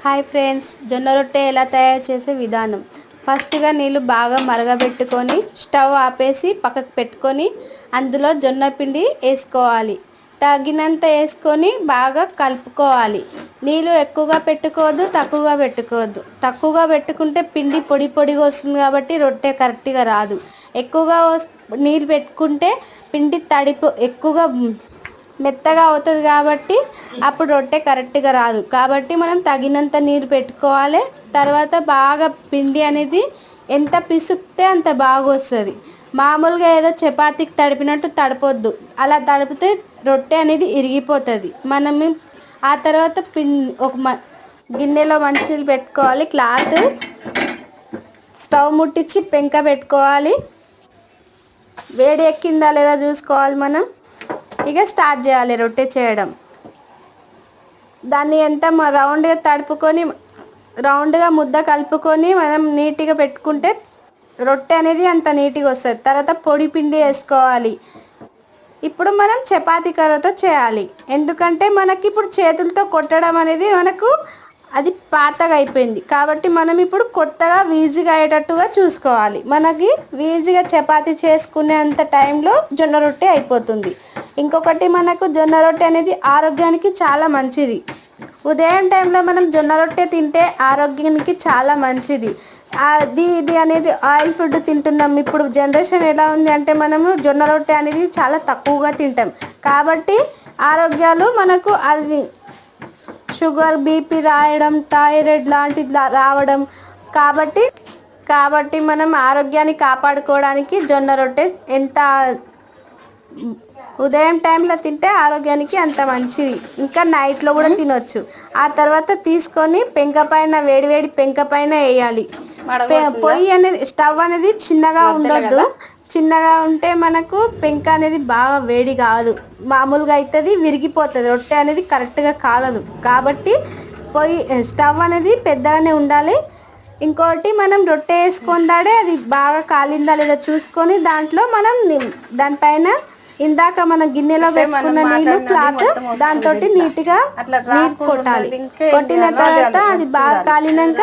Hi friends, జొన్న రొట్టె ఎలా తయారు చేసే విధానం. ఫస్ట్గా నీళ్ళు బాగా మరగబెట్టుకొని స్టవ్ ఆపేసి పక్కకు పెట్టుకొని అందులో జొన్న పిండి వేసుకోవాలి. తగినంత వేసుకొని బాగా కలుపుకోవాలి. నీళ్ళు ఎక్కువగా పెట్టుకోవద్దు, తక్కువగా పెట్టుకోవద్దు. తక్కువగా పెట్టుకుంటే పిండి పొడి పొడిగా వస్తుంది కాబట్టి రొట్టె కరెక్ట్గా రాదు. ఎక్కువగా నీళ్ళు పెట్టుకుంటే పిండి ఎక్కువగా మెత్తగా అవుతుంది కాబట్టి అప్పుడు రొట్టె కరెక్ట్గా రాదు. కాబట్టి మనం తగినంత నీరు పెట్టుకోవాలి. తర్వాత బాగా పిండి అనేది ఎంత పిసుకుతే అంత బాగా వస్తుంది. మామూలుగా ఏదో చపాతీకి తడిపినట్టు తడపొద్దు. అలా తడిపితే రొట్టె అనేది ఇరిగిపోతుంది. మనం ఆ తర్వాత గిన్నెలో మంచినీళ్ళు పెట్టుకోవాలి. క్లాత్ స్టవ్ ముట్టించి పెంక పెట్టుకోవాలి. వేడి ఎక్కిందా లేదా చూసుకోవాలి. మనం ఇక స్టార్ట్ చేయాలి రొట్టె చేయడం. దాన్ని ఎంత రౌండ్గా తడుపుకొని రౌండ్గా ముద్ద కలుపుకొని మనం నీట్గా పెట్టుకుంటే రొట్టె అనేది అంత నీట్గా వస్తుంది. తర్వాత పొడి పిండి వేసుకోవాలి. ఇప్పుడు మనం చపాతీ కర్రతో చేయాలి. ఎందుకంటే మనకి ఇప్పుడు చేతులతో కొట్టడం అనేది అది పాతగా అయిపోయింది కాబట్టి మనం ఇప్పుడు కొత్తగా ఈజీగా అయ్యేటట్టుగా చూసుకోవాలి. మనకి ఈజీగా చపాతీ చేసుకునేంత టైంలో జొన్న రొట్టె అయిపోతుంది. ఇంకొకటి, మనకు జొన్న రొట్టె అనేది ఆరోగ్యానికి చాలా మంచిది. ఉదయం టైంలో మనం జొన్న రొట్టె తింటే ఆరోగ్యానికి చాలా మంచిది. ఇది అనేది ఆయిల్ ఫుడ్ తింటున్నాం. ఇప్పుడు జనరేషన్ ఎలా ఉంది అంటే మనము జొన్న రొట్టె అనేది చాలా తక్కువగా తింటాం. కాబట్టి ఆరోగ్యాలు మనకు అది షుగర్, బీపీ రాయడం, థైరాయిడ్ లాంటిది రావడం. కాబట్టి మనం ఆరోగ్యాన్ని కాపాడుకోవడానికి జొన్న రొట్టె ఎంత ఉదయం టైంలో తింటే ఆరోగ్యానికి అంత మంచిది. ఇంకా నైట్లో కూడా తినొచ్చు. ఆ తర్వాత తీసుకొని పెంక పైన వేడివేడి పెంక పైన వేయాలి. పొయ్యి అనేది స్టవ్ అనేది చిన్నగా ఉండొద్దు. చిన్నగా ఉంటే మనకు పెంక అనేది బాగా వేడి కాదు. మామూలుగా అవుతుంది, విరిగిపోతుంది. రొట్టె అనేది కరెక్ట్గా కాలదు. కాబట్టి స్టవ్ అనేది పెద్దగానే ఉండాలి. ఇంకోటి, మనం రొట్టె వేసుకుందాడే అది బాగా కాలిందా లేదా చూసుకొని దాంట్లో మనం దానిపైన ఇందాక మనం గిన్నెలో పెట్టుకున్న నీళ్ళు క్లాత్ దాంతో నీట్గా నీరు కొట్టాలి. కొట్టిన తర్వాత అది బాగా కాలినాక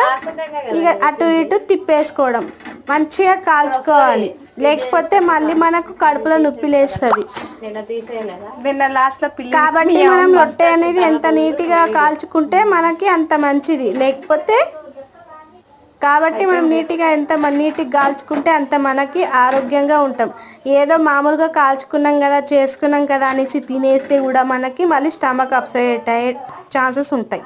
ఇక అటు ఇటు తిప్పేసుకోవడం, మంచిగా కాల్చుకోవాలి. లేకపోతే మళ్ళీ మనకు కడుపులో నొప్పి లేస్తుంది. కాబట్టి మనం రొట్టె అనేది ఎంత నీట్గా కాల్చుకుంటే మనకి అంత మంచిది. కాబట్టి మనం నీట్గా కాల్చుకుంటే అంత మనకి ఆరోగ్యంగా ఉంటాం. ఏదో మామూలుగా కాల్చుకున్నాం కదా, చేసుకున్నాం కదా అనేసి తినేస్తే కూడా మనకి మళ్ళీ స్టమక్ అప్సెట్ అయ్యే ఛాన్సెస్ ఉంటాయి.